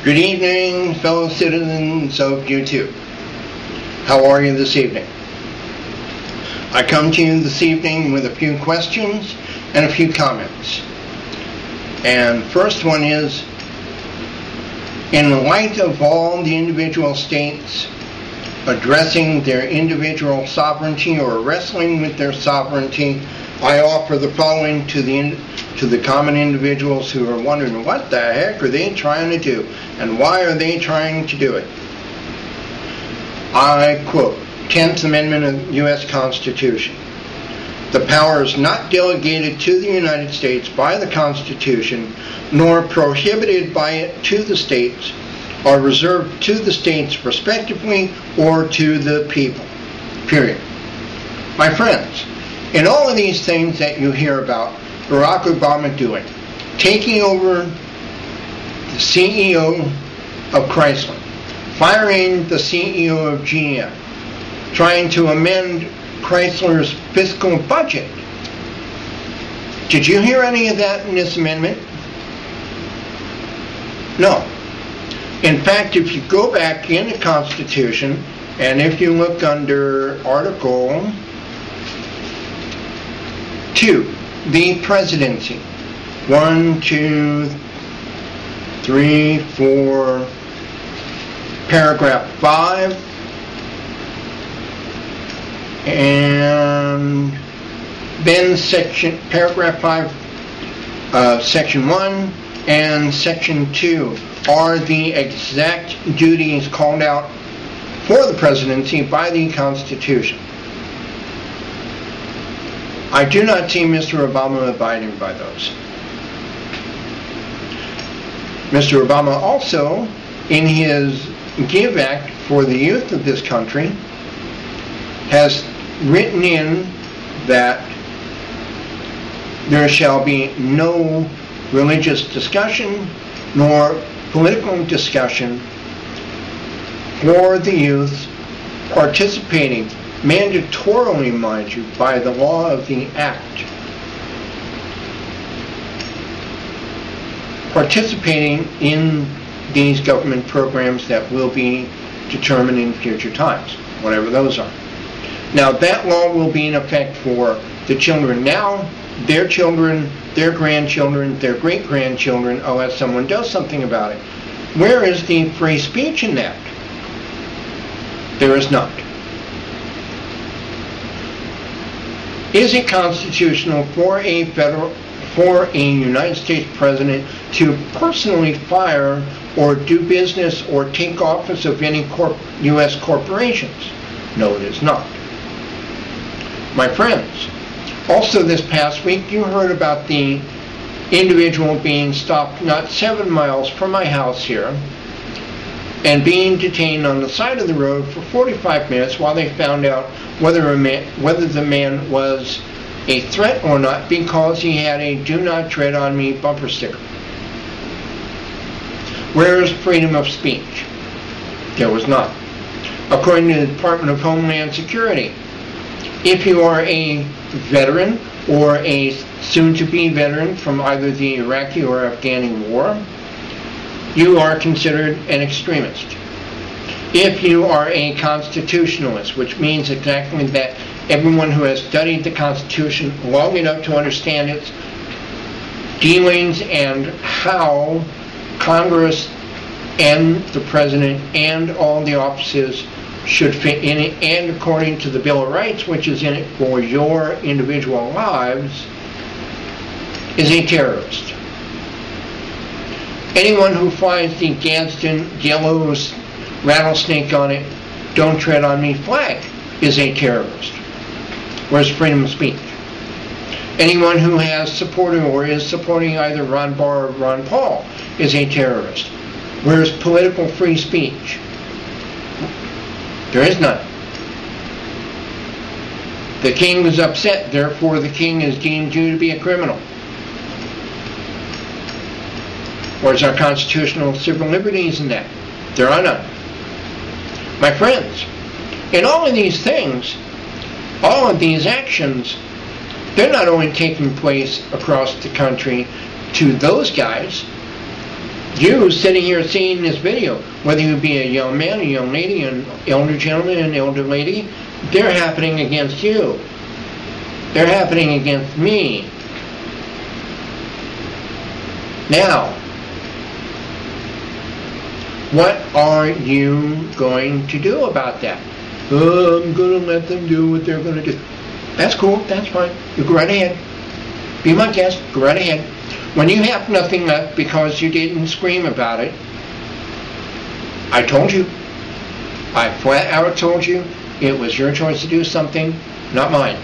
Good evening, fellow citizens of YouTube. How are you this evening? I come to you this evening with a few questions and a few comments. And first one is, in light of all the individual states addressing their individual sovereignty or wrestling with their sovereignty, I offer the following to the common individuals who are wondering, what the heck are they trying to do, and why are they trying to do it? I quote, 10th Amendment of the U.S. Constitution. The powers not delegated to the United States by the Constitution, nor prohibited by it to the states, are reserved to the states respectively or to the people. Period. My friends, in all of these things that you hear about Barack Obama doing, taking over the CEO of Chrysler, firing the CEO of GM, trying to amend Chrysler's fiscal budget. Did you hear any of that in this amendment? No. In fact, if you go back in the Constitution, and if you look under Article 2, the Presidency, 1, 2, 3, 4, paragraph 5, and then paragraph 5, section 1 and section 2 are the exact duties called out for the presidency by the Constitution. I do not see Mr. Obama abiding by those. Mr. Obama also, in his Give Act for the youth of this country, has written in that there shall be no religious discussion nor political discussion for the youth participating, mandatorily, mind you, by the law of the act, participating in these government programs that will be determined in future times, whatever those are. Now, that law will be in effect for the children now, their children, their grandchildren, their great-grandchildren, unless someone does something about it. Where is the free speech in that? There is not. Is it constitutional for a United States president to personally fire or do business or take office of any U.S. corporations? No, it is not. My friends, also this past week you heard about the individual being stopped not 7 miles from my house here and being detained on the side of the road for 45 minutes while they found out whether the man was a threat or not because he had a "Do Not Tread on Me" bumper sticker. Where is freedom of speech? There was not. According to the Department of Homeland Security, if you are a veteran or a soon-to-be veteran from either the Iraqi or Afghani war, you are considered an extremist. If you are a constitutionalist, which means exactly that, everyone who has studied the Constitution long enough to understand its dealings and how Congress and the President and all the offices should fit in it, and according to the Bill of Rights, which is in it for your individual lives, is a terrorist. Anyone who flies the Gadsden yellow rattlesnake on it, "Don't Tread on Me" flag is a terrorist. Where's freedom of speech? Anyone who has supported or is supporting either Ron Barr or Ron Paul is a terrorist. Where's political free speech? There is none. The king was upset, therefore the king is deemed you to be a criminal. Where's our constitutional civil liberties in that? There are none. My friends, in all of these things, all of these actions, they're not only taking place across the country to those guys, You sitting here seeing this video, whether you be a young man, a young lady, an elder gentleman, an elder lady, they're happening against you. They're happening against me. Now, what are you going to do about that? Oh, I'm going to let them do what they're going to do. That's cool. That's fine. You go right ahead. Be my guest. Go right ahead. When you have nothing left because you didn't scream about it, I told you. I flat out told you it was your choice to do something, not mine.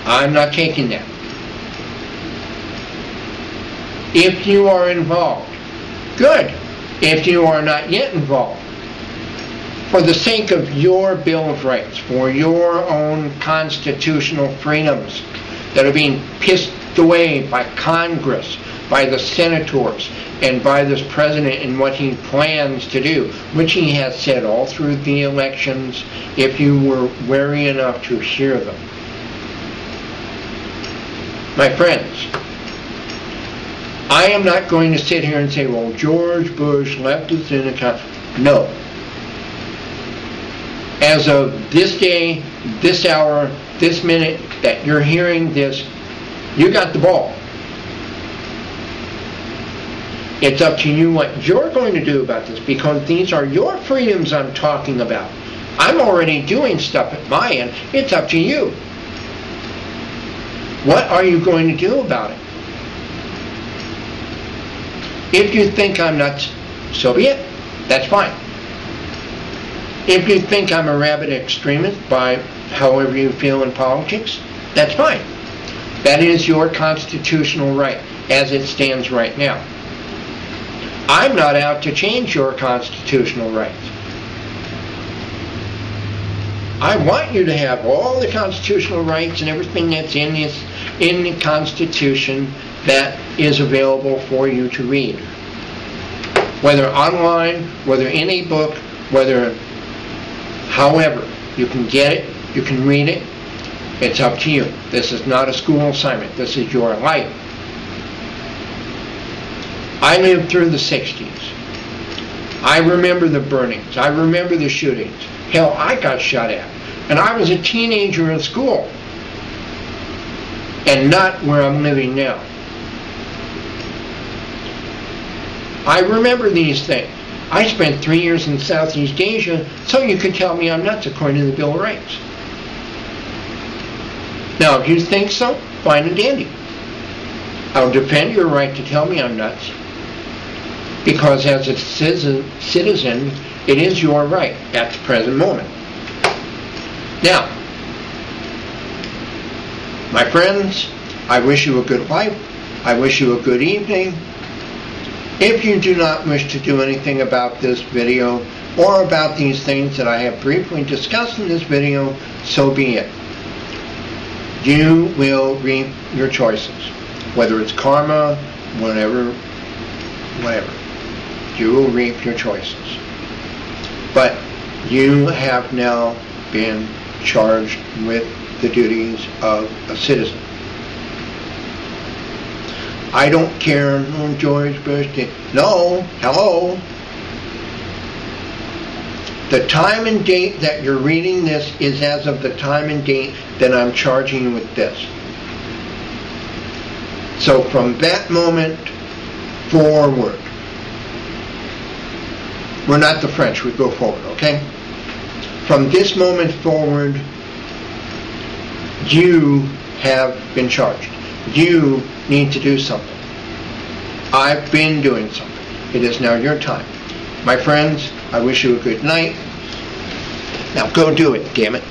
I'm not taking that. If you are involved, good. If you are not yet involved, for the sake of your Bill of Rights, for your own constitutional freedoms that are being pissed away by Congress, by the senators, and by this president and what he plans to do, which he has said all through the elections, if you were wary enough to hear them. My friends, I am not going to sit here and say, well, George Bush left us in a country. No. As of this day, this hour, this minute that you're hearing this, you got the ball. It's up to you what you're going to do about this, because these are your freedoms I'm talking about. I'm already doing stuff at my end. It's up to you. What are you going to do about it? If you think I'm nuts, so be it. That's fine. If you think I'm a rabid extremist by however you feel in politics, that's fine. That is your constitutional right as it stands right now. I'm not out to change your constitutional rights. I want you to have all the constitutional rights and everything that's in the Constitution that is available for you to read. Whether online, whether in a book, whether however, you can get it, you can read it. It's up to you. This is not a school assignment. This is your life. I lived through the 60s. I remember the burnings. I remember the shootings. Hell, I got shot at. And I was a teenager in school. And not where I'm living now. I remember these things. I spent 3 years in Southeast Asia, so you could tell me I'm nuts according to the Bill of Rights. Now, if you think so, fine and dandy. I'll defend your right to tell me I'm nuts, because as a citizen, it is your right at the present moment. Now, my friends, I wish you a good life. I wish you a good evening. If you do not wish to do anything about this video or about these things that I have briefly discussed in this video, so be it. You will reap your choices. Whether it's karma, whatever. You will reap your choices. But you have now been charged with the duties of a citizen. I don't care, oh, George Bush did. No, hello. The time and date that you're reading this is as of the time and date that I'm charging you with this. So from that moment forward, we're not the French, we go forward, okay? From this moment forward, you have been charged. You need to do something. I've been doing something. It is now your time. My friends, I wish you a good night. Now go do it, damn it.